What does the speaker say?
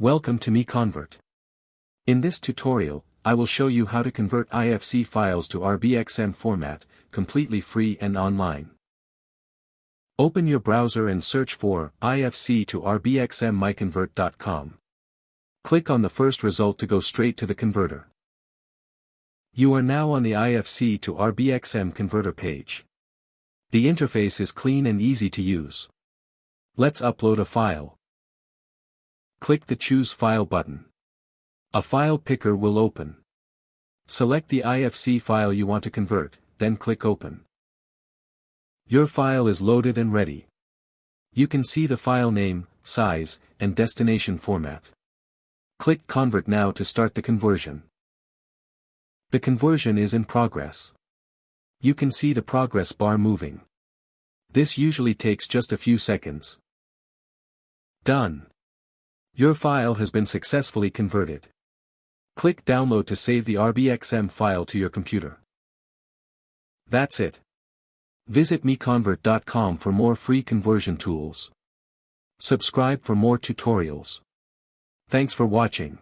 Welcome to MiConvert. In this tutorial, I will show you how to convert IFC files to RBXM format, completely free and online. Open your browser and search for IFC to RBXM MiConvert.com. Click on the first result to go straight to the converter. You are now on the IFC to RBXM converter page. The interface is clean and easy to use. Let's upload a file. Click the Choose File button. A file picker will open. Select the IFC file you want to convert, then click Open. Your file is loaded and ready. You can see the file name, size, and destination format. Click Convert now to start the conversion. The conversion is in progress. You can see the progress bar moving. This usually takes just a few seconds. Done. Your file has been successfully converted. Click Download to save the RBXM file to your computer. That's it. Visit MiConvert.com for more free conversion tools. Subscribe for more tutorials. Thanks for watching.